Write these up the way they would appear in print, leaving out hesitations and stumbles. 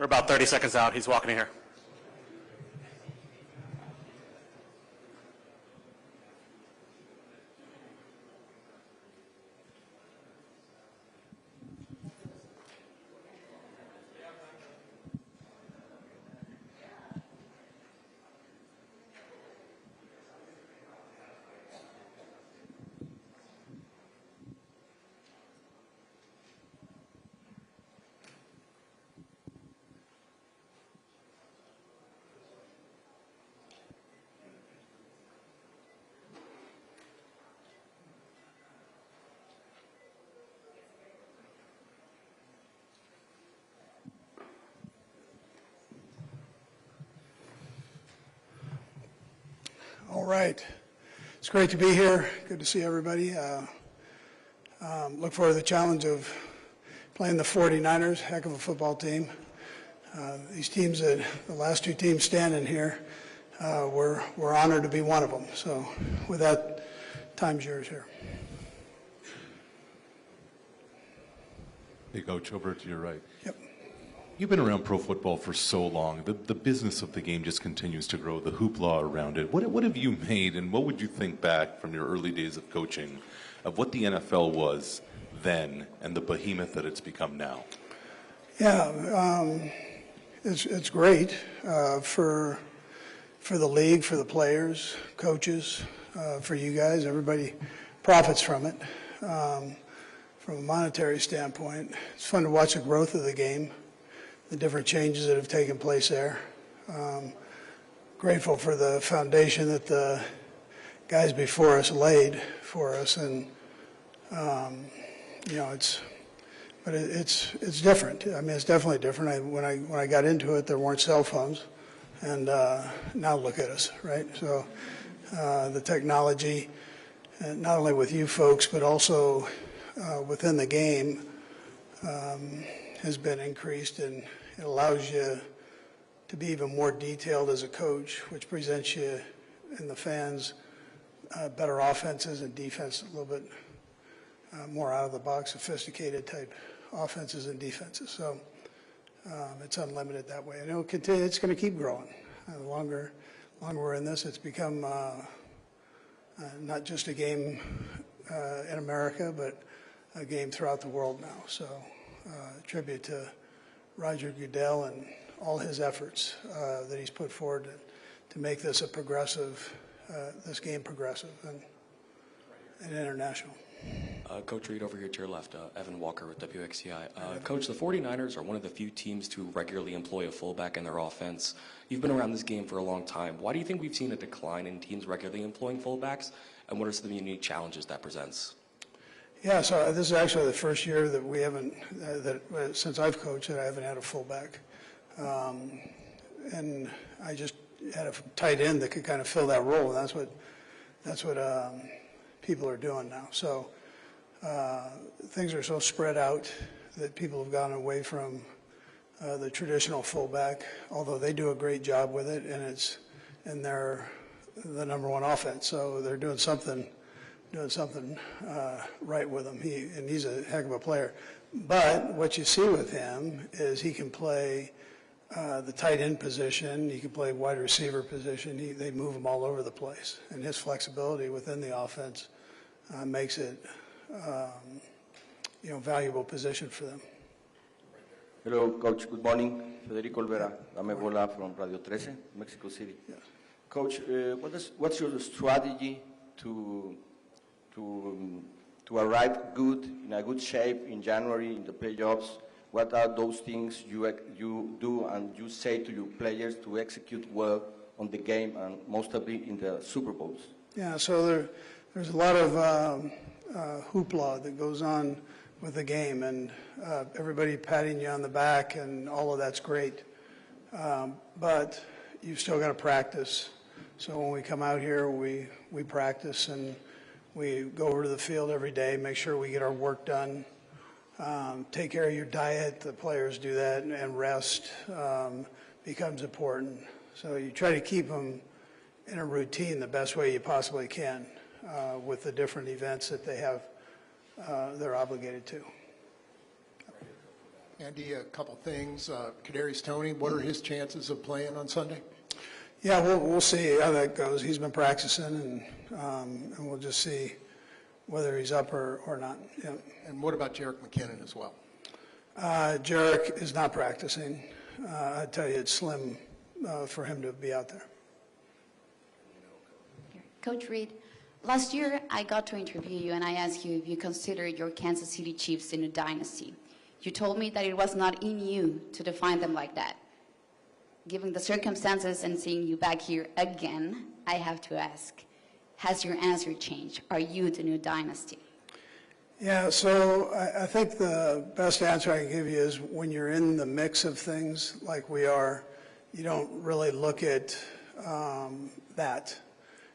We're about 30 seconds out. He's walking in here. All right. It's great to be here. Good to see everybody. Look forward to the challenge of playing the 49ers, heck of a football team. These teams, the last two teams standing here, we're honored to be one of them. So with that, time's yours here. Hey, Coach, over to your right. Yep. You've been around pro football for so long. The business of the game just continues to grow, the hoopla around it. What have you made, and what would you think back from your early days of coaching of what the NFL was then and the behemoth that it's become now? Yeah, it's great for the league, for the players, coaches, for you guys. Everybody profits from it. From a monetary standpoint, it's fun to watch the growth of the game, the different changes that have taken place there. Grateful for the foundation that the guys before us laid for us, and you know, it's different. I mean, it's definitely different. When I got into it, there weren't cell phones, and now look at us, right? So the technology, not only with you folks, but also within the game, has been increased, and it allows you to be even more detailed as a coach, which presents you and the fans better offenses and defense, a little bit more out of the box, sophisticated type offenses and defenses. So it's unlimited that way, and it'll continue. It's going to keep growing. The longer we're in this, it's become not just a game in America, but a game throughout the world now. So tribute to Roger Goodell and all his efforts that he's put forward to make this a progressive, this game progressive and international. Coach Reed, over here to your left, Evan Walker with WXCI. Coach, the 49ers are one of the few teams to regularly employ a fullback in their offense. You've been around this game for a long time. Why do you think we've seen a decline in teams regularly employing fullbacks, and what are some of the unique challenges that presents? Yeah, so this is actually the first year that we haven't, since I've coached, that I haven't had a fullback. And I just had a tight end that could kind of fill that role, and that's what people are doing now. So things are so spread out that people have gone away from the traditional fullback, although they do a great job with it, and they're the number one offense. So they're doing something right with him. He's a heck of a player. But what you see with him is he can play the tight end position. He can play wide receiver position. They move him all over the place. And his flexibility within the offense makes it valuable position for them. Hello, Coach. Good morning. Federico Olvera, Dame Bola from Radio 13, Mexico City. Yes. Coach, what's your strategy to arrive good, in a good shape in January in the playoffs? What are those things you do and you say to your players to execute well on the game and mostly in the Super Bowls? Yeah, so there's a lot of hoopla that goes on with the game, and everybody patting you on the back, and all of that's great. But you've still got to practice. So when we come out here, we practice, and we go over to the field every day, make sure we get our work done. Take care of your diet. The players do that, and rest becomes important. So you try to keep them in a routine the best way you possibly can with the different events that they have, they're obligated to. Andy, a couple things. Kadarius Toney, what are his chances of playing on Sunday? Yeah, we'll see how that goes. He's been practicing, and we'll just see whether he's up or not. Yeah. And what about Jerick McKinnon as well? Jerick is not practicing. I tell you, it's slim for him to be out there. Coach Reid, last year I got to interview you and I asked you if you considered your Kansas City Chiefs in a dynasty. You told me that it was not in you to define them like that. Given the circumstances and seeing you back here again, I have to ask, has your answer changed? Are you the new dynasty? Yeah, so I think the best answer I can give you is when you're in the mix of things like we are, you don't really look at that.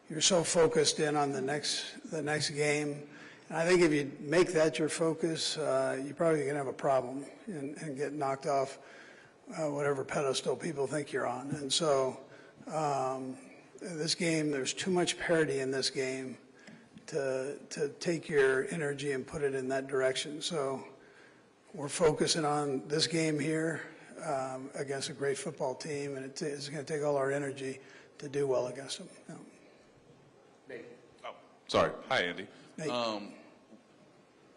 You're so focused in on the next game. And I think if you make that your focus, you're probably going to have a problem and get knocked off whatever pedestal people think you're on. And so this game, there's too much parity in this game to take your energy and put it in that direction. So we're focusing on this game here against a great football team, and it's going to take all our energy to do well against them. Yeah. Sorry. Hi, Andy. Nate.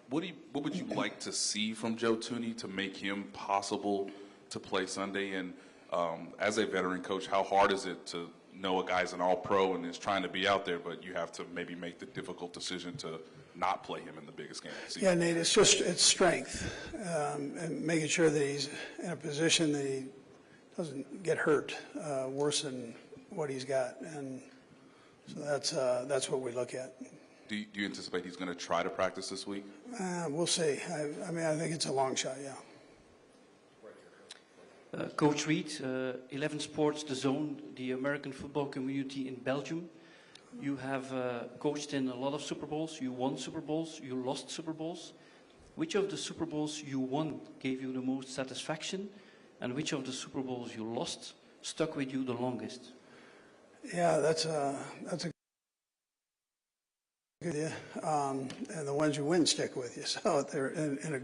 What would you like to see from Joe Thuney to make him possible to play Sunday? And as a veteran coach, how hard is it to know a guy's an all-pro and is trying to be out there, but you have to maybe make the difficult decision to not play him in the biggest game of the season? Yeah, Nate, it's strength and making sure that he's in a position that he doesn't get hurt worse than what he's got. And so that's what we look at. Do you anticipate he's going to try to practice this week? We'll see. I mean, I think it's a long shot, yeah. Coach Reid, 11 Sports, The Zone, the American football community in Belgium. You have coached in a lot of Super Bowls. You won Super Bowls. You lost Super Bowls. Which of the Super Bowls you won gave you the most satisfaction? And which of the Super Bowls you lost stuck with you the longest? Yeah, that's a good idea. And the ones you win stick with you. So they're in a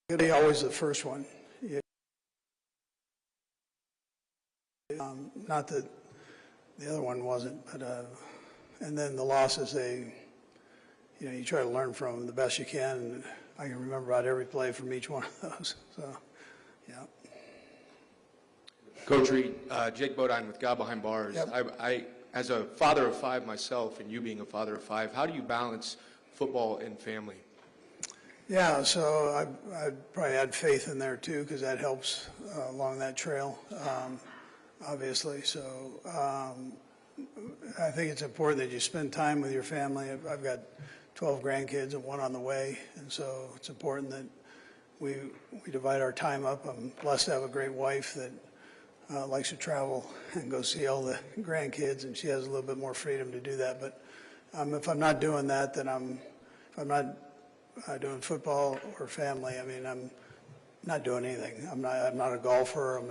good way, always the first one. Not that the other one wasn't, but and then the losses, you try to learn from them the best you can. And I can remember about every play from each one of those. So, yeah. Coach Reid, Jake Bodine with God Behind Bars. Yep. I, as a father of 5 myself, and you being a father of 5, how do you balance football and family? Yeah, so I probably add faith in there too, because that helps along that trail, obviously. So I think it's important that you spend time with your family. I've got 12 grandkids and 1 on the way, and so it's important that we divide our time up. I'm blessed to have a great wife that likes to travel and go see all the grandkids, and she has a little bit more freedom to do that. But if I'm not doing that, then if I'm not doing football or family, I mean, I'm not doing anything. I'm not a golfer.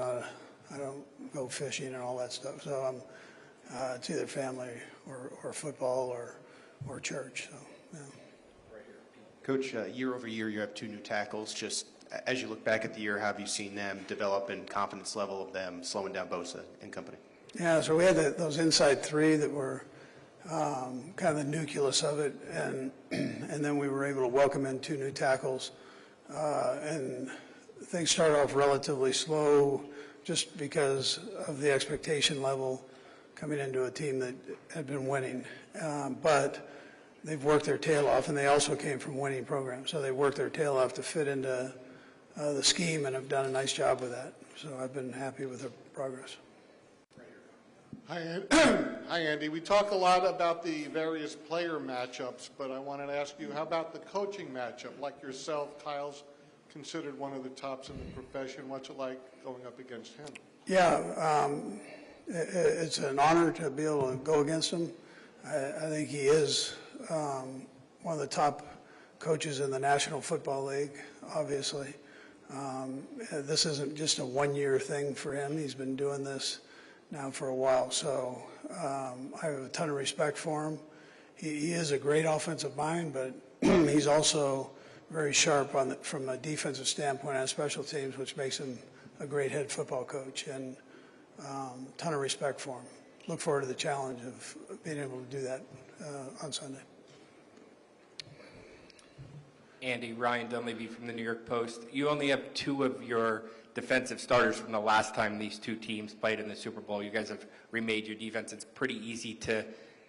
I don't go fishing and all that stuff. So it's either family or football or church. So, yeah. Coach, year over year, you have 2 new tackles. Just as you look back at the year, how have you seen them develop and confidence level of them slowing down Bosa and company? Yeah, so we had those inside 3 that were kind of the nucleus of it, and then we were able to welcome in 2 new tackles, and things started off relatively slow just because of the expectation level coming into a team that had been winning, but they've worked their tail off, and they also came from winning programs, so they worked their tail off to fit into the scheme and have done a nice job with that. So I've been happy with their progress. Hi, Andy. We talk a lot about the various player matchups, but I wanted to ask you, how about the coaching matchup? Like yourself, Kyle's considered one of the tops in the profession. What's it like going up against him? Yeah, it's an honor to be able to go against him. I think he is one of the top coaches in the National Football League, obviously. This isn't just a one-year thing for him. He's been doing this now for a while, so I have a ton of respect for him. He is a great offensive mind, but he's also very sharp from a defensive standpoint on special teams, which makes him a great head football coach, and ton of respect for him. Look forward to the challenge of being able to do that on Sunday. Andy, Ryan Dunleavy from the New York Post. You only have 2 of your defensive starters from the last time these 2 teams played in the Super Bowl. You guys have remade your defense. It's pretty easy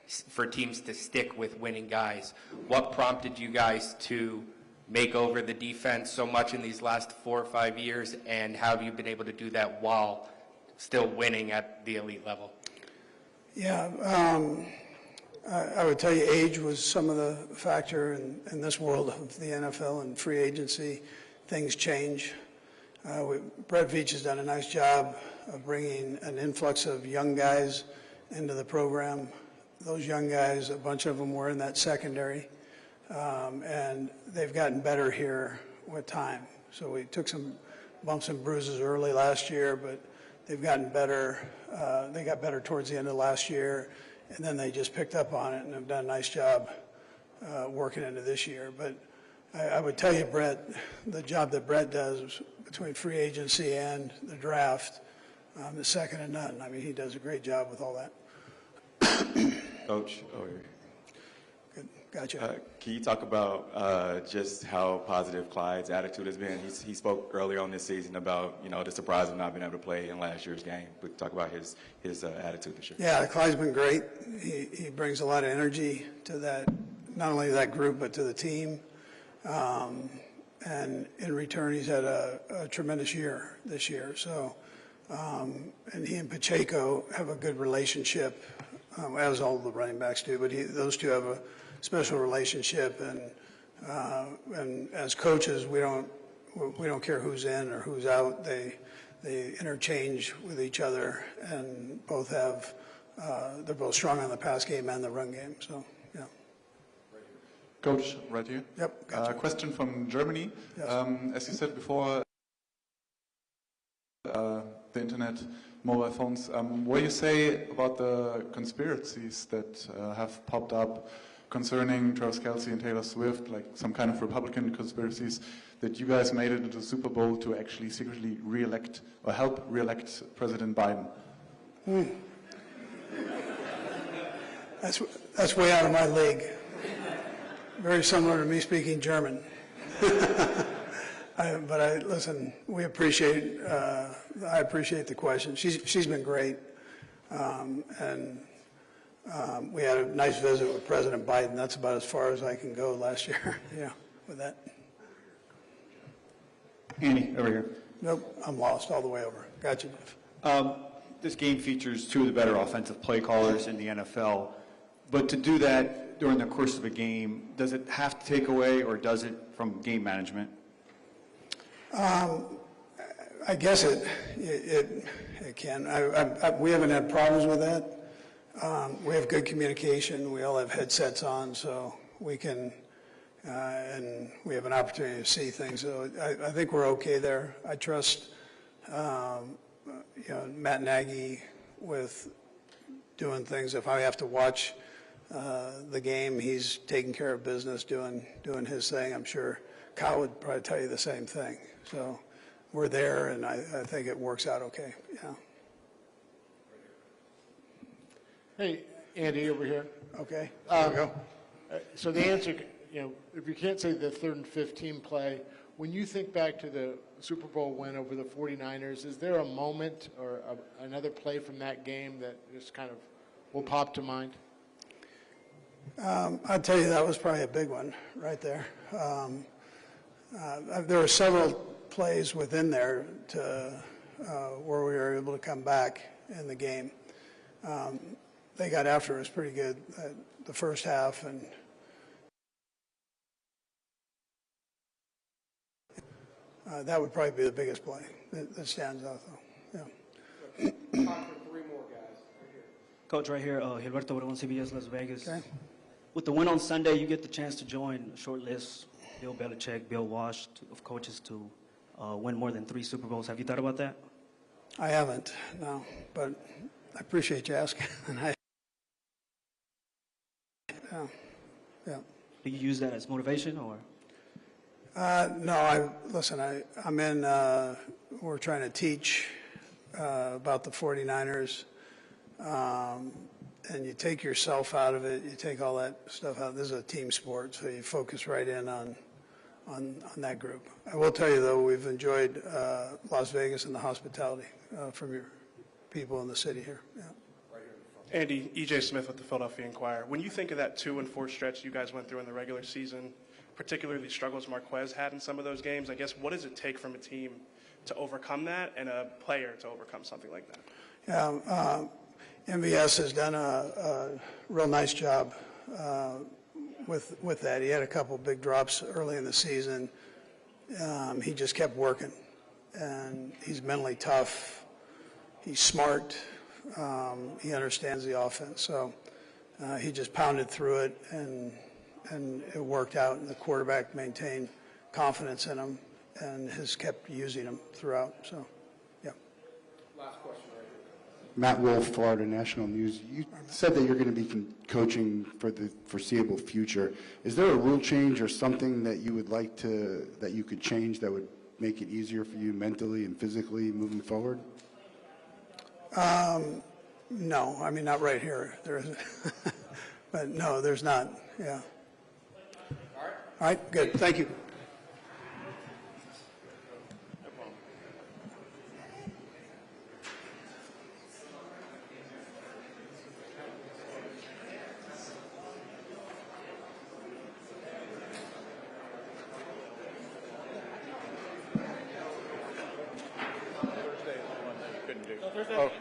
for teams to stick with winning guys. What prompted you guys to make over the defense so much in these last 4 or 5 years, and how have you been able to do that while still winning at the elite level? Yeah, I would tell you age was some of the factor in this world of the NFL and free agency. Things change. Brett Veach has done a nice job of bringing an influx of young guys into the program. Those young guys, a bunch of them were in that secondary, and they've gotten better here with time. So we took some bumps and bruises early last year, but they've gotten better. They got better towards the end of last year, and then they just picked up on it and have done a nice job working into this year. But I would tell you, Brett, the job that Brett does between free agency and the draft is second to none. I mean, he does a great job with all that. Coach, over here. Good. Gotcha. Can you talk about just how positive Clyde's attitude has been? He spoke earlier on this season about, the surprise of not being able to play in last year's game. But talk about his attitude this year. Yeah, Clyde's been great. He brings a lot of energy to that, not only that group, but to the team. And in return, he's had a tremendous year this year. So, and he and Pacheco have a good relationship, as all the running backs do. But those two have a special relationship, and as coaches, we don't care who's in or who's out. They interchange with each other, and both have they're both strong on the pass game and the run game. So, yeah. Coach, right here. Yep. Gotcha. Question from Germany. Yes. As you said before, the internet, mobile phones. What do you say about the conspiracies that have popped up concerning Travis Kelce and Taylor Swift, like some kind of Republican conspiracies, that you guys made it into the Super Bowl to actually secretly re-elect or help re-elect President Biden? That's way out of my league. Very similar to me speaking German. Listen, we appreciate, I appreciate the question. She's been great. We had a nice visit with President Biden. That's about as far as I can go last year, yeah, with that. Andy, over here. Nope, I'm lost all the way over. Gotcha, Jeff. This game features 2 of the better offensive play callers in the NFL. But to do that during the course of a game, does it have to take away, or does it from game management? I guess it can. We haven't had problems with that. We have good communication. We all have headsets on, so we can, and we have an opportunity to see things. So I think we're okay there. I trust, Matt Nagy with doing things. If I have to watch the game, he's taking care of business, doing his thing. I'm sure Kyle would probably tell you the same thing. So we're there, and I think it works out okay. Yeah. Hey, Andy, over here. Okay. There we go. So the answer, if you can't say the 3rd and 15 play, when you think back to the Super Bowl win over the 49ers, is there a moment or another play from that game that just kind of will pop to mind? I'd tell you that was probably a big one right there. There were several plays within there where we were able to come back in the game. They got after us pretty good the first half, and that would probably be the biggest play that stands out, though. Yeah. Time for 3 more guys. Right here. Coach, right here, Gilberto Obregón, CBS Las Vegas. Okay. With the win on Sunday, you get the chance to join a short list, Bill Belichick, Bill Walsh, of coaches to win more than 3 Super Bowls. Have you thought about that? I haven't, no, but I appreciate you asking. Yeah. Do you use that as motivation, or? No, listen, I'm in, we're trying to teach about the 49ers, and you take yourself out of it, you take all that stuff out. This is a team sport, so you focus right in on that group. I will tell you, though, we've enjoyed Las Vegas and the hospitality from your people in the city here. Yeah. Andy, E.J. Smith with the Philadelphia Inquirer. When you think of that 2-4 stretch you guys went through in the regular season, particularly the struggles Marquez had in some of those games, I guess what does it take from a team to overcome that and a player to overcome something like that? Yeah, MVS has done a real nice job with that. He had a couple big drops early in the season. He just kept working, and he's mentally tough. He's smart. He understands the offense. So he just pounded through it, and it worked out, and the quarterback maintained confidence in him and has kept using him throughout. So, yeah. Last question right here. Matt Wolf, Florida National News. You said that you're going to be coaching for the foreseeable future. Is there a rule change or something that you would like to, that you could change that would make it easier for you mentally and physically moving forward? No, I mean, not right here. There isn't. But no, there's not. Yeah. All right, good. Thank you. Oh.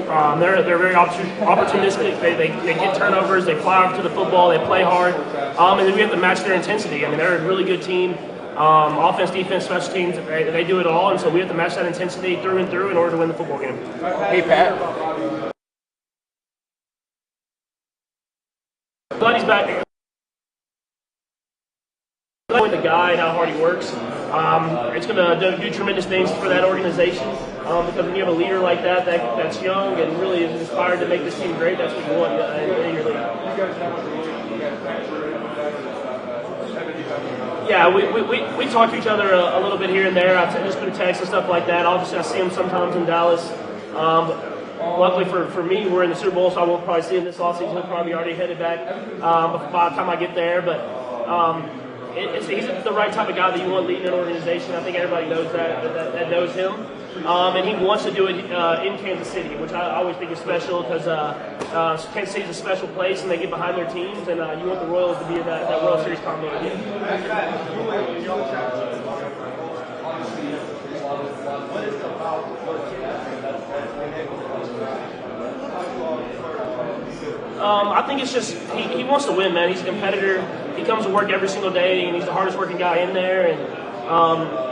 They're very opportunistic. They get turnovers. They fly off to the football. They play hard. And then we have to match their intensity. I mean, they're a really good team. Offense, defense, special teams, they do it all. And so we have to match that intensity through and through in order to win the football game. Hey, Pat. Glad he's back. With the guy and how hard he works, it's going to do tremendous things for that organization. Because when you have a leader like that's young and really is inspired to make this team great, that's what you want in your league. Yeah, we talk to each other a little bit here and there. I just put a text and stuff like that. Obviously, I see him sometimes in Dallas. Luckily for me, we're in the Super Bowl, so I won't probably see him this offseason. He'll probably already headed back by the time I get there. But he's the right type of guy that you want leading an organization. I think everybody knows that knows him. And he wants to do it in Kansas City, which I always think is special because Kansas City is a special place and they get behind their teams, and you want the Royals to be in that World Series combo again. I think it's just he wants to win, man. He's a competitor. He comes to work every single day, and he's the hardest working guy in there. And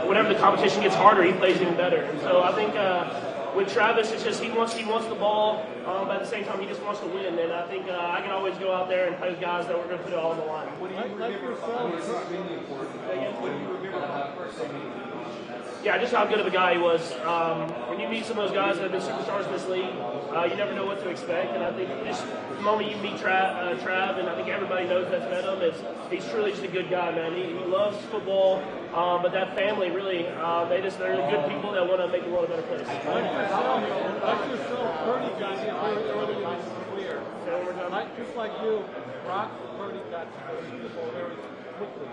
whenever the competition gets harder, he plays even better. And so I think with Travis, it's just he wants the ball, but at the same time, he just wants to win. And I think I can always go out there and play with guys that we're going to put it all on the line. Yeah, just how good of a guy he was. When you meet some of those guys that have been superstars in this league, you never know what to expect. And I think just the moment you meet Trav, and I think everybody knows that's met him, he's truly just a good guy, man. He loves football, but that family really, they're good people that want to make the world a better place. Like yourself, Purdy got here very early in his career. Just like you, Brock Purdy got to the Super Bowl very quickly.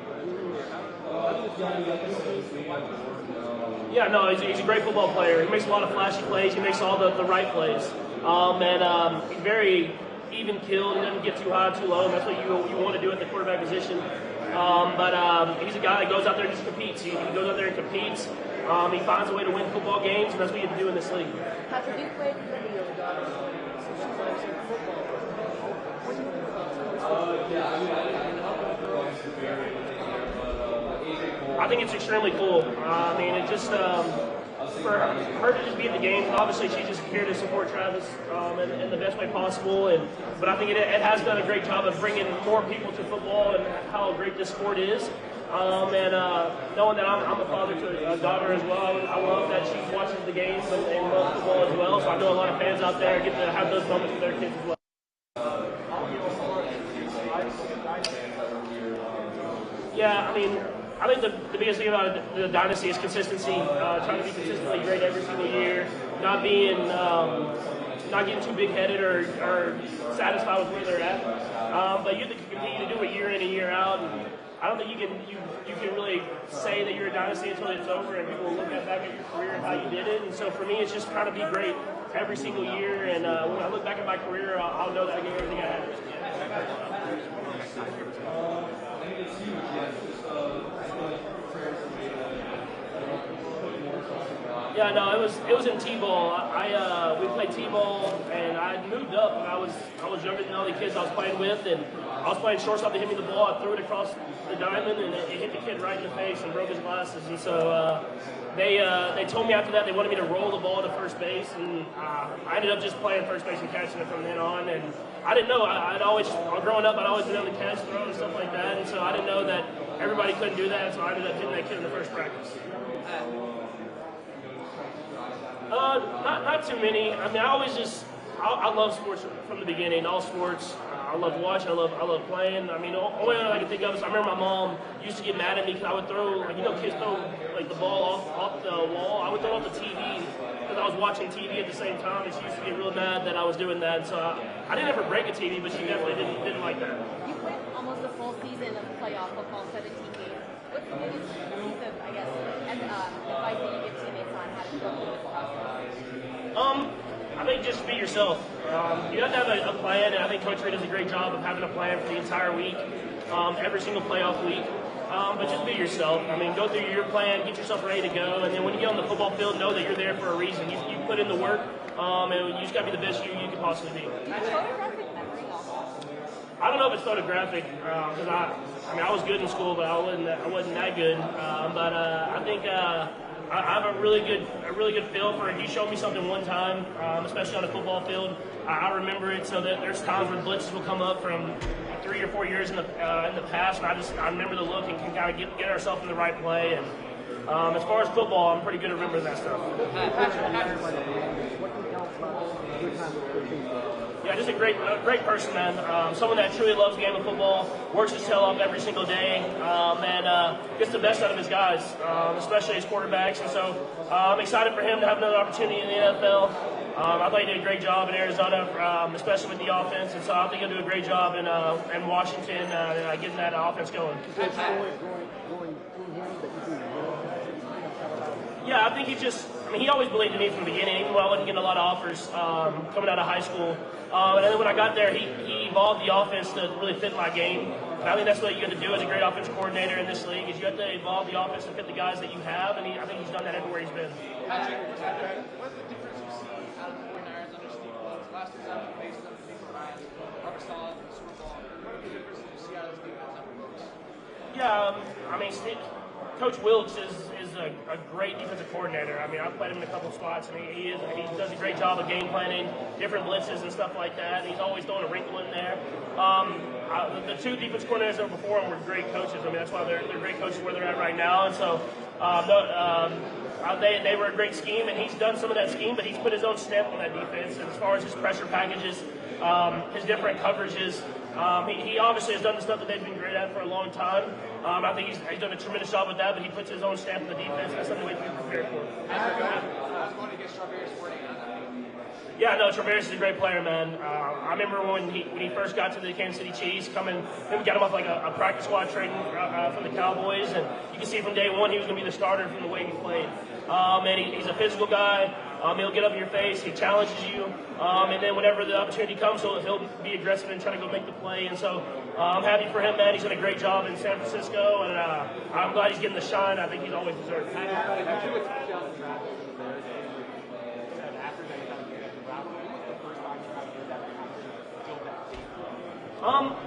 Yeah, no, he's a great football player. He makes a lot of flashy plays. He makes all the right plays. And he's very even-keeled. He doesn't get too high, too low, and that's what you want to do at the quarterback position. But he's a guy that goes out there and just competes. He goes out there and competes. He finds a way to win football games, and that's what you have to do in this league. Patrick, you played with your daughter since she plays in football. What do you think about I think it's extremely cool. I mean, it just for her to just be in the game. Obviously, she's just here to support Travis in the best way possible. But I think it has done a great job of bringing more people to football and how great this sport is. And knowing that I'm a father to a daughter as well, I love that she watches the games and loves football as well. So I know a lot of fans out there get to have those moments with their kids as well. Yeah, I mean, I think the biggest thing about the dynasty is consistency. Trying to be consistently great every single year, not getting too big-headed or satisfied with where they're at. But you have to continue to do it year in and year out. And I don't think you can really say that you're a dynasty until it's over and people will look back at your career and how you did it. And so for me, it's just trying to be great every single year. And when I look back at my career, I'll know that I gave everything I had. Yeah, no, it was in T-ball. We played T-ball, and I moved up, and I was younger than all the kids I was playing with, and I was playing shortstop. They hit me the ball, I threw it across the diamond, and it hit the kid right in the face and broke his glasses. And so they told me after that they wanted me to roll the ball to first base, and I ended up just playing first base and catching it from then on. And I didn't know. Growing up, I'd always been able to catch, throw, and stuff like that, and so I didn't know that everybody couldn't do that, so I ended up hitting that kid in the first practice. Not too many. I mean, I love sports from the beginning. All sports. I love watching. I love playing. I mean, the only one I can think of is I remember my mom used to get mad at me because I would throw, kids throw the ball off the wall. I would throw it off the TV because I was watching TV at the same time, and she used to get real mad that I was doing that. So I didn't ever break a TV, but she definitely didn't like that. You played almost a full season of playoff football, 17 games. What's the biggest piece of, advice that you give teammates on how to go through this process? I think just be yourself. You have to have a plan, and I think Coach Reid does a great job of having a plan for the entire week, every single playoff week. But just be yourself. I mean, go through your plan, get yourself ready to go, and then when you get on the football field, know that you're there for a reason. You put in the work, and you just got to be the best you can possibly be. I don't know if it's photographic, because I was good in school, but I wasn't that good. But I think I have a really good feel for it. He showed me something one time, especially on a football field. I remember it, so that there's times when blitzes will come up from 3 or 4 years in the past, and I remember the look and can kind of get ourselves in the right play. And as far as football, I'm pretty good at remembering that stuff. Yeah, just a great person, man. Someone that truly loves the game of football, works his tail off every single day, and gets the best out of his guys, especially his quarterbacks. And so I'm excited for him to have another opportunity in the NFL. I thought he did a great job in Arizona, especially with the offense, and so I think he'll do a great job in Washington, getting that offense going. Yeah, I think he always believed in me from the beginning, even when I wasn't getting a lot of offers coming out of high school. And then when I got there, he evolved the offense to really fit my game. And I think that's what you have to do as a great offensive coordinator in this league, is you have to evolve the offense to fit the guys that you have, and I think he's done that everywhere he's been. Patrick, what's the difference you see out of the 49ers under Steve Wilks? Last year, they faced them, they were Ryan, Robert Saleh, the Super Bowl. What are the differences you see out of Steve Wilks under Wilks? Yeah, Coach Wilks is a great defensive coordinator. I've played him in a couple of spots, and he does a great job of game planning, different blitzes and stuff like that. And he's always throwing a wrinkle in there. The two defensive coordinators that were before him were great coaches. That's why they're great coaches where they're at right now. And so they were a great scheme, and he's done some of that scheme, but he's put his own stamp on that defense. And as far as his pressure packages, his different coverages, he obviously has done the stuff that they've been great at for a long time. I think he's done a tremendous job with that, but he puts his own stamp on the defense. That's something we have to be prepared for. Yeah, no, Traveris is a great player, man. I remember when he first got to the Kansas City Chiefs, we got him off like a practice squad training from the Cowboys, and you can see from day one he was going to be the starter from the way he played. And he's a physical guy. He'll get up in your face. He challenges you. And then whenever the opportunity comes, he'll be aggressive and try to go make the play. And so I'm happy for him, man. He's done a great job in San Francisco, and I'm glad he's getting the shine I think he's always deserved.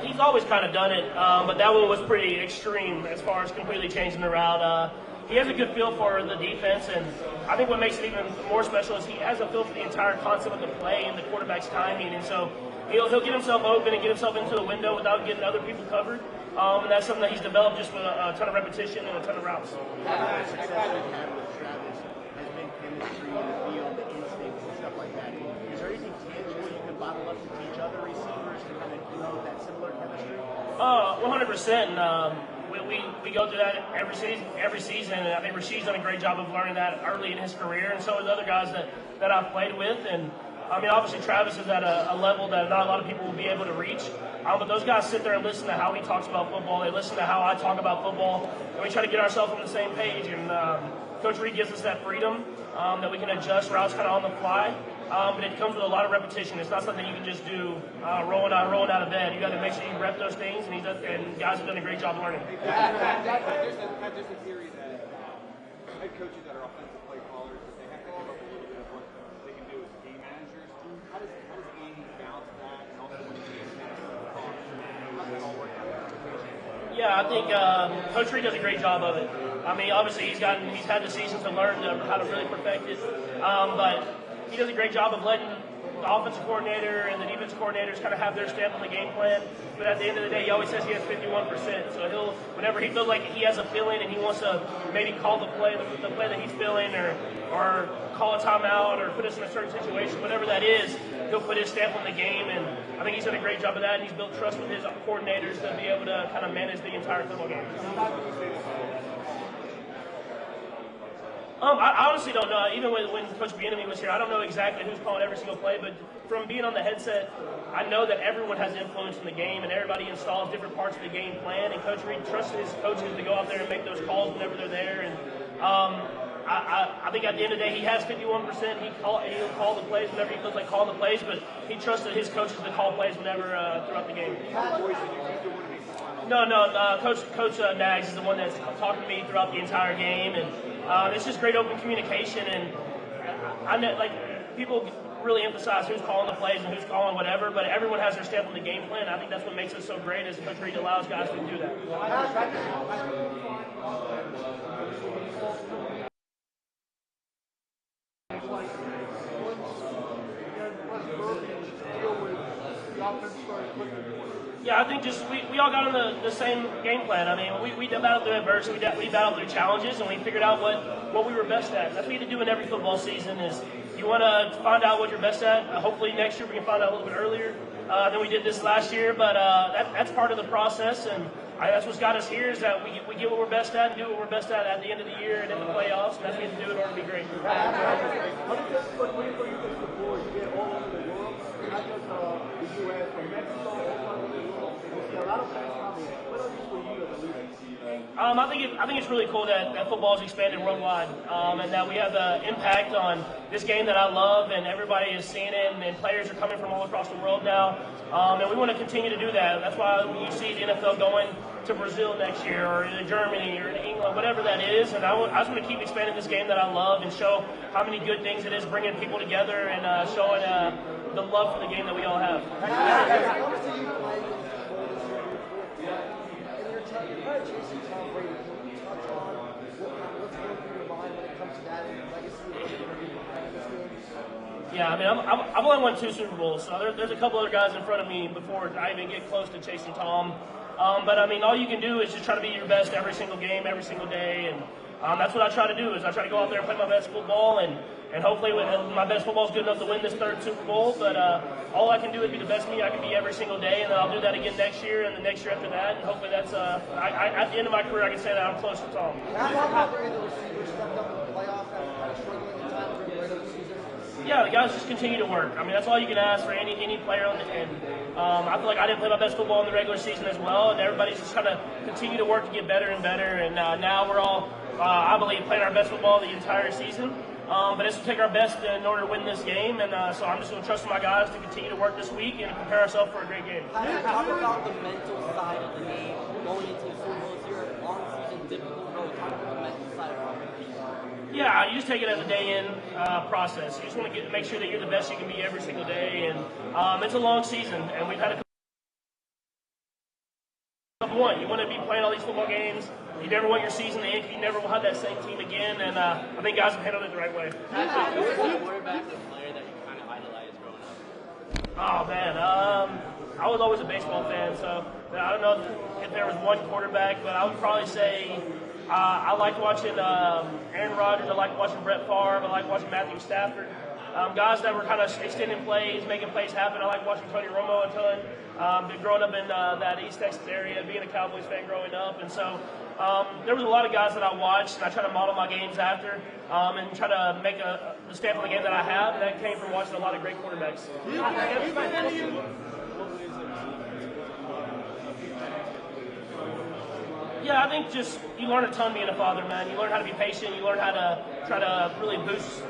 He's always kind of done it, but that one was pretty extreme as far as completely changing the route. He has a good feel for the defense, and I think what makes it even more special is he has a feel for the entire concept of the play and the quarterback's timing, and so he'll get himself open and get himself into the window without getting other people covered, and that's something that he's developed just with a ton of repetition and a ton of routes. Is there anything tangible you can bottle up to teach other receivers to kind of develop that similar chemistry? 100%. We go through that every season, and I think Rashid's done a great job of learning that early in his career, and so are the other guys that I've played with. And obviously Travis is at a level that not a lot of people will be able to reach. But those guys sit there and listen to how he talks about football. They listen to how I talk about football, and we try to get ourselves on the same page. And Coach Reid gives us that freedom that we can adjust routes kind of on the fly. But it comes with a lot of repetition. It's not something you can just do rolling out of bed. You got to make sure you rep those things, and guys have done a great job learning. There's a theory that head coaches that are offensive play callers, they have to give up a little bit of what they can do as game managers. How does Andy balance that, and also when he's game manager? How does that all work out? Yeah, I think Coach Reid does a great job of it. Obviously he's had the season to learn how to really perfect it, but he does a great job of letting the offensive coordinator and the defensive coordinators kind of have their stamp on the game plan. But at the end of the day, he always says he has 51%. So whenever he feels like he has a feeling and he wants to maybe call the play that he's feeling, or call a timeout, or put us in a certain situation, whatever that is, he'll put his stamp on the game. And I think he's done a great job of that. And he's built trust with his coordinators to be able to kind of manage the entire football game. I honestly don't know. Even when Coach Bieniemy was here, I don't know exactly who's calling every single play, but from being on the headset, I know that everyone has influence in the game, and everybody installs different parts of the game plan, and Coach Reid trusts his coaches to go out there and make those calls whenever they're there. And I think at the end of the day, he has 51%. He'll call the plays whenever he feels like calling the plays, but he trusted his coaches to call plays whenever throughout the game. No, Coach Nags is the one that's talking to me throughout the entire game, and it's just great open communication. And I know, like, people really emphasize who's calling the plays and who's calling whatever, but everyone has their stamp on the game plan. I think that's what makes us so great is Coach Reid allows guys to do that. Yeah, I think just we all got on the same game plan. I mean, we battled through adversity, we battled through challenges, and we figured out what we were best at. That's what you have to do in every football season is you want to find out what you're best at. Hopefully next year we can find out a little bit earlier than we did this last year, but that's part of the process, and that's what's got us here is that we get what we're best at and do what we're best at the end of the year and in the playoffs, and that's what we have to do in order to be great. How does this look when you get the board? You get all over the world, not just the U.S., from Mexico, all over the world. We see a lot of fans coming. What are these for you as a leader? I think it's really cool that football is expanded worldwide, and that we have the impact on this game that I love, and everybody is seeing it, and players are coming from all across the world now, and we want to continue to do that. That's why when you see the NFL going to Brazil next year, or in Germany, or in England, whatever that is, and I just want to keep expanding this game that I love and show how many good things it is bringing people together and showing the love for the game that we all have. Yeah, I mean, I've only won 2 Super Bowls, so there's a couple other guys in front of me before I even get close to chasing Tom. But I mean, all you can do is just try to be your best every single game, every single day, and that's what I try to do. Is I try to go out there and play my best football, and hopefully my best football is good enough to win this 3rd Super Bowl. But all I can do is be the best me I can be every single day, and then I'll do that again next year and the next year after that. And hopefully that's at the end of my career I can say that I'm close to Tom. Yeah, the guys just continue to work. I mean, that's all you can ask for any player on the end. I feel like I didn't play my best football in the regular season as well, and everybody's just trying to continue to work to get better and better. And now we're all, I believe, playing our best football the entire season. But it's to take our best in order to win this game, and so I'm just going to trust my guys to continue to work this week and prepare ourselves for a great game. Talk about the mental side of the game going into the Super Bowl. It's your long season, difficult road. Talk about the mental side of it. Yeah, you just take it as a day-in process. You just want to make sure that you're the best you can be every single day, and it's a long season, and we've had a couple one. You want to be playing all these football games. You never want your season to end. You never will have that same team again, and I think guys have handled it the right way. Who was the quarterback or player that you kind of idolized growing up? Oh, man. I was always a baseball fan, so I don't know if there was one quarterback, but I would probably say I liked watching Aaron Rodgers. I liked watching Brett Favre. I liked watching Matthew Stafford. Guys that were kind of extending plays, making plays happen. I like watching Tony Romo a ton. Been growing up in that East Texas area, being a Cowboys fan growing up, and so there was a lot of guys that I watched, and I try to model my games after, and try to make the stamp on the game that I have, and that came from watching a lot of great quarterbacks. Yeah, I think just you learn a ton being a father, man. You learn how to be patient. You learn how to try to really boost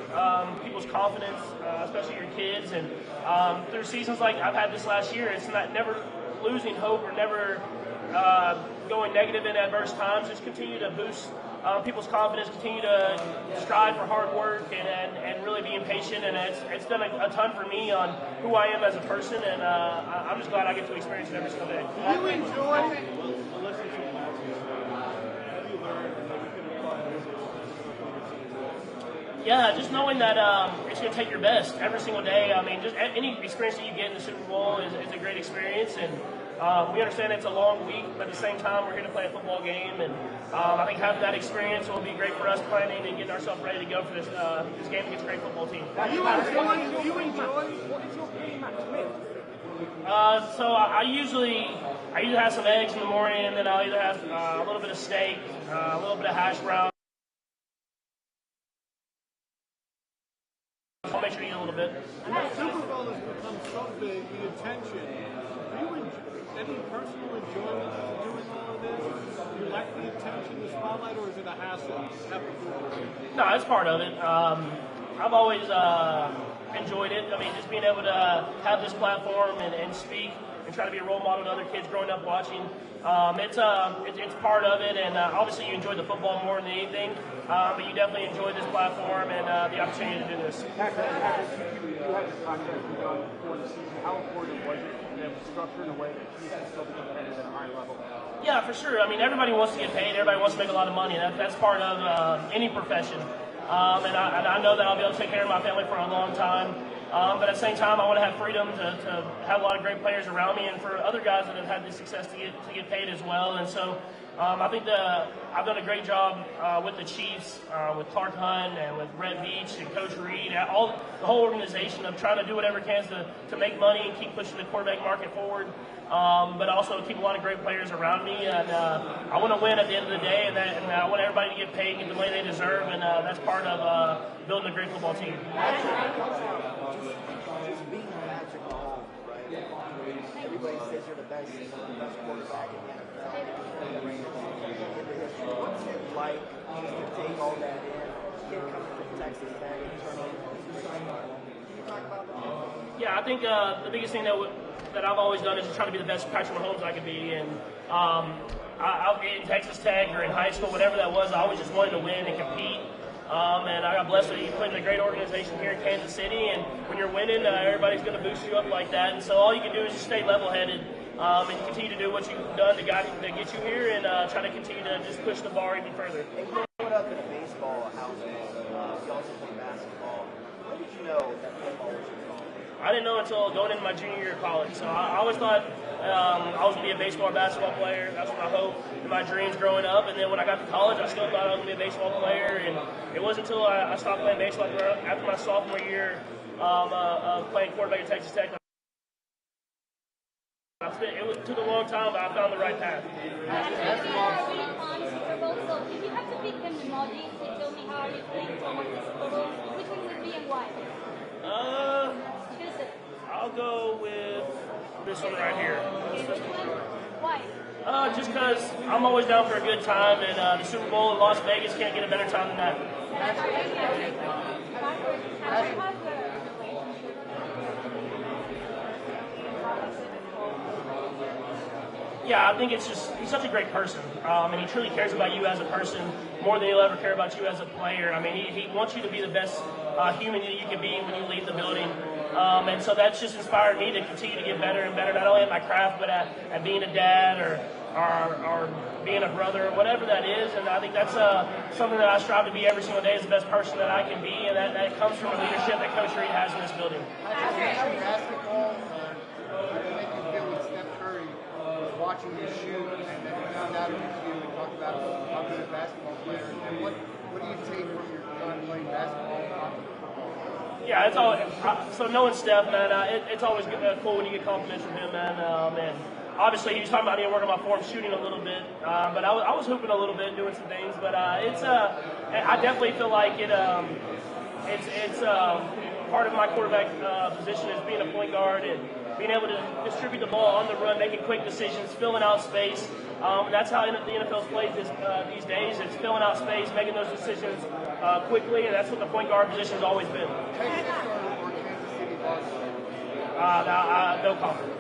people's confidence, especially your kids. And through seasons like I've had this last year, it's not never losing hope or never going negative in adverse times. Just continue to boost people's confidence, continue to strive for hard work, and really being patient. And it's done a ton for me on who I am as a person. And I'm just glad I get to experience it every single day. Do you enjoy? Yeah, just knowing that it's going to take your best every single day. I mean, just any experience that you get in the Super Bowl is a great experience, and we understand it's a long week, but at the same time, we're here to play a football game, and I think having that experience will be great for us planning and getting ourselves ready to go for this game against a great football team. Do you enjoy? What is your pre-match meal? So I usually have some eggs in the morning, and then I'll either have a little bit of steak, a little bit of hash brown. I'll make sure to eat a little bit. And the Super Bowl has become so big, the attention. Do you enjoy any personal enjoyment of doing all of this? Do you like the attention, the spotlight, or is it a hassle? You have to do it? No, it's part of it. I've always enjoyed it. I mean, just being able to have this platform and speak and try to be a role model to other kids growing up watching. It's part of it, and obviously you enjoy the football more than anything, but you definitely enjoy this platform and the opportunity to do this. You had this podcast before the season. How important was it to have structured in a way that you can still be competitive at a high level? Yeah, for sure. I mean, everybody wants to get paid. Everybody wants to make a lot of money. That's part of any profession. And I know that I'll be able to take care of my family for a long time. But at the same time, I want to have freedom to have a lot of great players around me, and for other guys that have had the success to get paid as well. And so I think I've done a great job with the Chiefs, with Clark Hunt, and with Rhett Beach and Coach Reed, the whole organization of trying to do whatever it can to make money and keep pushing the quarterback market forward. But also keep a lot of great players around me, and I want to win at the end of the day, and I want everybody to get paid and get the money they deserve, and that's part of building a great football team. Just being Patrick Mahomes, right? Everybody says you're the best quarterback in the NFL. What's it like just to take all that in, get coming from Texas Tech and turn it into a great start? Can you talk about that? Yeah, I think the biggest thing that I've always done is to try to be the best Patrick Mahomes I could be, and I'll be in Texas Tech or in high school, whatever that was, I always just wanted to win and compete. And I got blessed to be put in a great organization here in Kansas City, and when you're winning, everybody's going to boost you up like that, and so all you can do is just stay level-headed and continue to do what you've done to get you here, and try to continue to just push the bar even further. And growing up in a baseball household, you also played basketball. When did you know that football was your calling? I didn't know until going into my junior year of college, so I always thought I was going to be a baseball or basketball player. That's what I hoped in my dreams growing up. And then when I got to college, I still thought I was going to be a baseball player. And it wasn't until I stopped playing baseball after my sophomore year of playing quarterback at Texas Tech. It took a long time, but I found the right path. If you have to pick an emoji to tell me how you think someone is Super Bowl, which one would be and why? Choose it. I'll go with this one right here. Why? Just because I'm always down for a good time, and the Super Bowl in Las Vegas can't get a better time than that. Yeah, I think it's just, he's such a great person, and he truly cares about you as a person more than he'll ever care about you as a player. I mean, he wants you to be the best human that you can be when you leave the building, and so that's just inspired me to continue to get better and better, not only at my craft, but at being a dad or being a brother, or whatever that is. And I think that's something that I strive to be every single day, is the best person that I can be, and that comes from the leadership that Coach Reed has in this building. Basketball, make you feel with Steph Curry watching you shoot, and then he found out it was you and talked about how good a basketball player. And what do you take from your time playing basketball onto the football? Yeah, it's always, so knowing Steph, man, it's always cool when you get compliments from him, man. And obviously, he was talking about me working on my form shooting a little bit, but I was hooping a little bit, doing some things. But I definitely feel like it's part of my quarterback position is being a point guard and being able to distribute the ball on the run, making quick decisions, filling out space. That's how the NFL's played these days. It's filling out space, making those decisions quickly, and that's what the point guard position has always been. Texas or Kansas City varsity? No comment.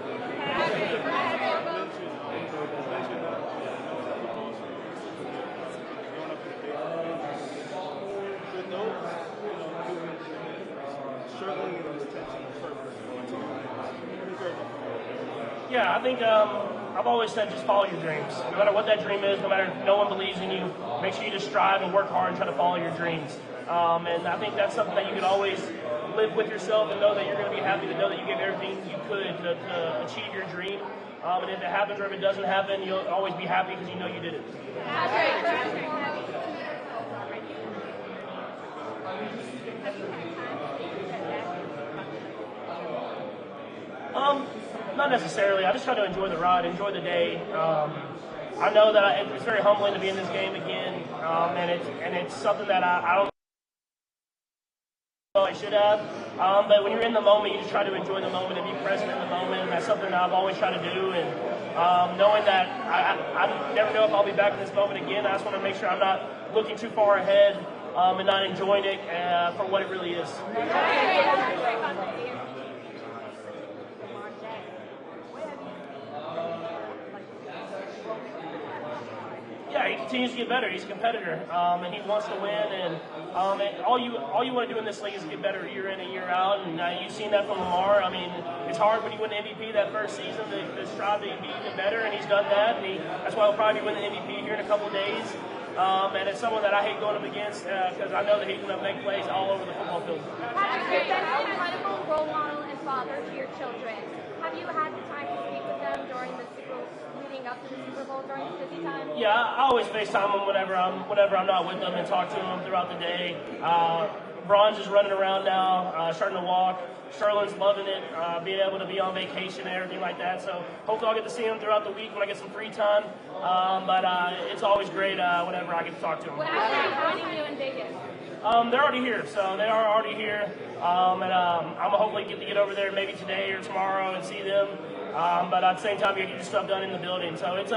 Yeah, I think I've always said just follow your dreams. No matter what that dream is, no matter if no one believes in you, make sure you just strive and work hard and try to follow your dreams. And I think that's something that you can always live with yourself and know that you're going to be happy to know that you gave everything you could to achieve your dream. And if it happens or if it doesn't happen, you'll always be happy because you know you did it. Not necessarily. I just try to enjoy the ride, enjoy the day. I know that it's very humbling to be in this game again, and it's something that I don't know I should have. But when you're in the moment, you just try to enjoy the moment and be present in the moment, and that's something that I've always tried to do. And knowing that I never know if I'll be back in this moment again, I just want to make sure I'm not looking too far ahead and not enjoying it for what it really is. Yeah, he continues to get better. He's a competitor, and he wants to win. And all you want to do in this league is get better year in and year out. And you've seen that from Lamar. I mean, it's hard when you win the MVP that first season to strive to be even better, and he's done that. And that's why he'll probably be winning the MVP here in a couple of days. And it's someone that I hate going up against because I know that he's going to make plays all over the football field. Have you been an incredible role model and father to your children? Have you had the time to speak with them during the leading up to the Super Bowl during the busy time? Yeah, I always FaceTime them whenever I'm not with them and talk to them throughout the day. Braun's is running around now, starting to walk. Sterling's loving it, being able to be on vacation and everything like that. So hopefully I'll get to see him throughout the week when I get some free time. But it's always great whenever I get to talk to him. Well, how are they joining you in Vegas? They're already here, so they are already here. I'm gonna hopefully get over there maybe today or tomorrow and see them. But at the same time, you get your stuff done in the building. So it's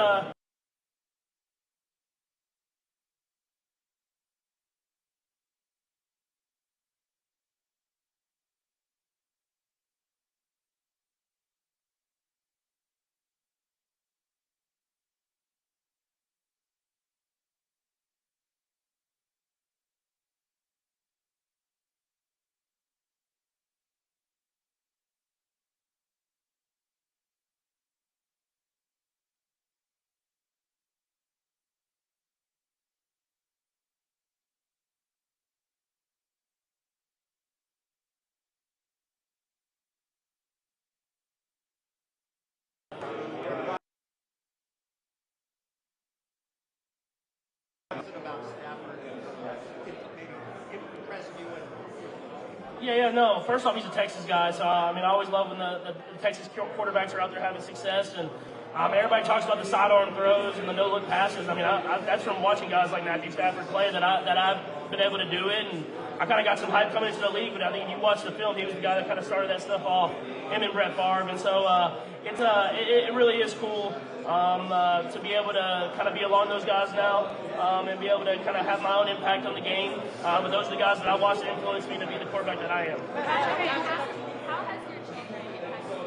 Yeah, no. First off, he's a Texas guy, so I always love when the Texas quarterbacks are out there having success, and everybody talks about the sidearm throws and the no-look passes. That's from watching guys like Matthew Stafford play that I've been able to do it, and I kind of got some hype coming into the league. But I think if you watch the film, he was the guy that kind of started that stuff off. Him and Brett Favre, and so it really is cool to be able to kind of be along those guys now and be able to kind of have my own impact on the game. But those are the guys that I watched that influenced me to be the quarterback that I am. How has your children impacted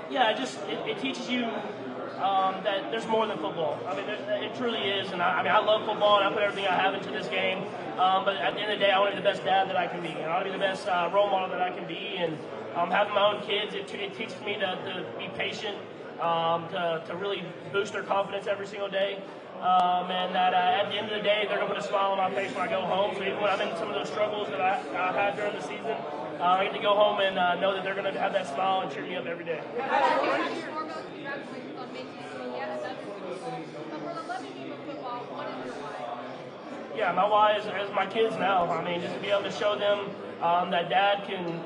you? Yeah, it teaches you that there's more than football. It truly is, and I love football, and I put everything I have into this game. But at the end of the day, I want to be the best dad that I can be, and I want to be the best role model that I can be. And having my own kids, it teaches me to be patient, to really boost their confidence every single day. And that at the end of the day, they're going to put a smile on my face when I go home. So even when I'm in some of those struggles that I had during the season, I get to go home and know that they're going to have that smile and cheer me up every day. Yeah, my why is my kids now. Just to be able to show them that dad can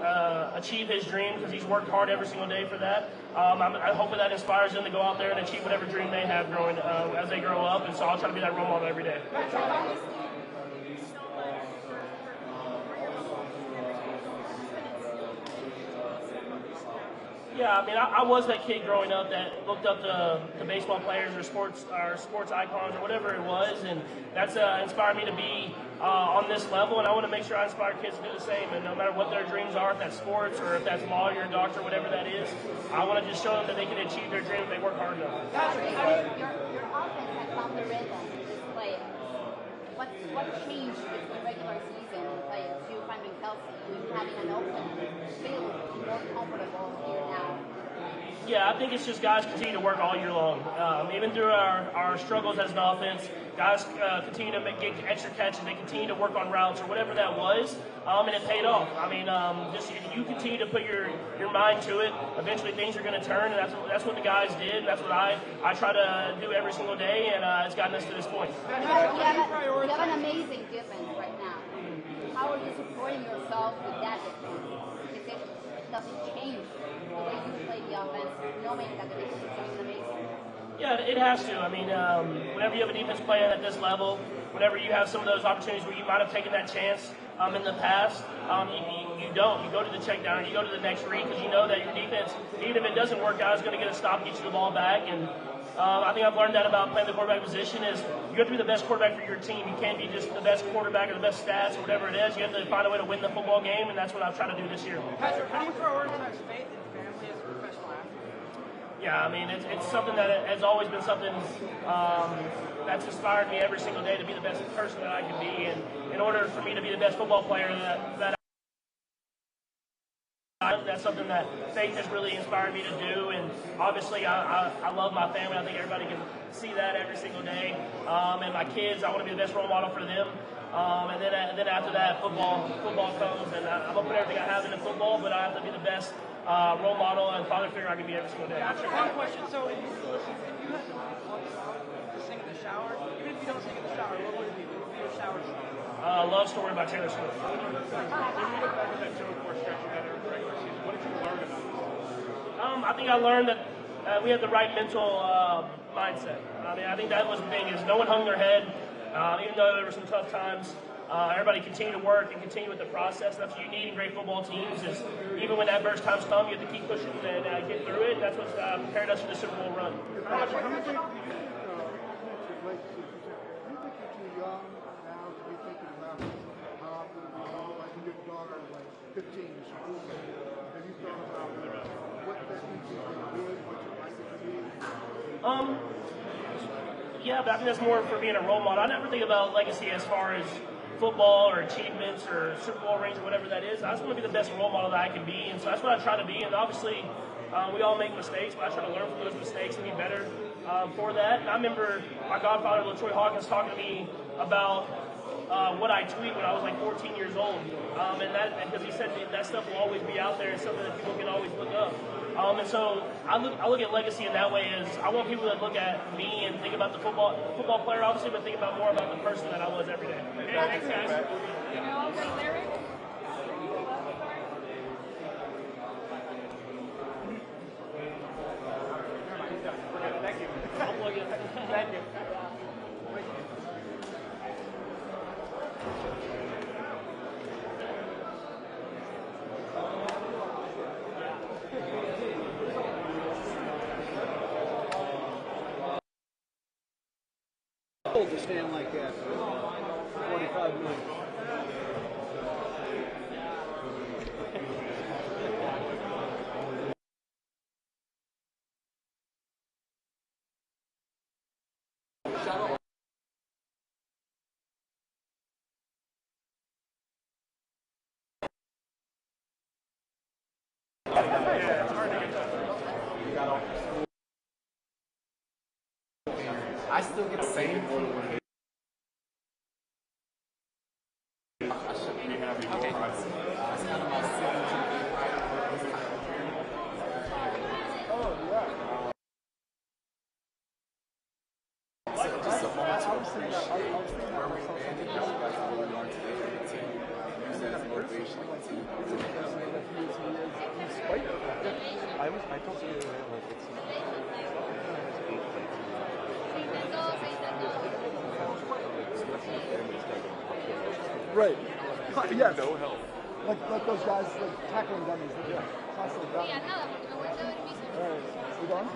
achieve his dream because he's worked hard every single day for that. I hope that inspires them to go out there and achieve whatever dream they have growing as they grow up. And so I'll try to be that role model every day. Yeah, I was that kid growing up that looked up to baseball players or sports icons or whatever it was, and that's inspired me to be on this level, and I want to make sure I inspire kids to do the same, and no matter what their dreams are, if that's sports or if that's lawyer, doctor, whatever that is, I want to just show them that they can achieve their dream if they work hard enough. Your offense has found the rhythm this player. What changed with the regular season players? You finding Kelsey, you having an open field, more comfortable here now? Yeah, I think it's just guys continue to work all year long. Even through our struggles as an offense, guys continue to get extra catches. They continue to work on routes or whatever that was, and it paid off. Just if you continue to put your mind to it, eventually things are going to turn, and that's what the guys did. And that's what I try to do every single day, and it's gotten us to this point. You have an amazing defense right now. How are you supporting yourself with that defense? Because it doesn't change the way you play the offense, knowing that the defense is doing amazing. Yeah, it has to. Whenever you have a defense playing at this level, whenever you have some of those opportunities where you might have taken that chance in the past, you don't. You go to the check down, or you go to the next read, because you know that your defense, even if it doesn't work out, is going to get a stop, get you the ball back. And I think I've learned that about playing the quarterback position is you have to be the best quarterback for your team. You can't be just the best quarterback or the best stats or whatever it is. You have to find a way to win the football game, and that's what I've tried to do this year. Patrick, how do you prioritize faith and family as a professional athlete? Yeah, I mean, it's something that has always been something that's inspired me every single day to be the best person that I can be. And in order for me to be the best football player that's something that faith has really inspired me to do. And obviously, I love my family. I think everybody can see that every single day. And my kids, I want to be the best role model for them. And then after that, football comes, and I'm gonna put everything I have into football, but I have to be the best role model and father figure I can be every single day. One question. So, if you had to sing in the shower, even if you don't sing in the shower, what would it be? What would be your shower song? Love Story by Taylor Swift. When you look back at that 2-4 stretch you had in the regular season, what did you learn about it? I think I learned that we had the right mental mindset. I mean, I think that was the thing, is no one hung their head, even though there were some tough times. Everybody continued to work and continue with the process. That's what you need in great football teams, is even when adverse times come, you have to keep pushing and get through it. And that's what's prepared us for the Super Bowl run. Yeah, but I think that's more for being a role model. I never think about legacy as far as football or achievements or Super Bowl rings or whatever that is. I just want to be the best role model that I can be, and so that's what I try to be. And obviously, we all make mistakes, but I try to learn from those mistakes and be better for that. And I remember my godfather, LaTroy Hawkins, talking to me about what I tweet when I was like 14 years old. And that, because he said that stuff will always be out there and something that people can always look up. And so I look at legacy in that way as I want people to look at me and think about the football player, obviously, but think about more about the person that I was every day. Okay, thanks, guys. You know the lyrics? Thank you. I'll plug in. Thank you. To stand like that for 45 minutes. I still get the same. Right. Yes. No help. Like those guys like tackling dummies. Constantly. Sí, nada, porque no voy a saber All right. We done?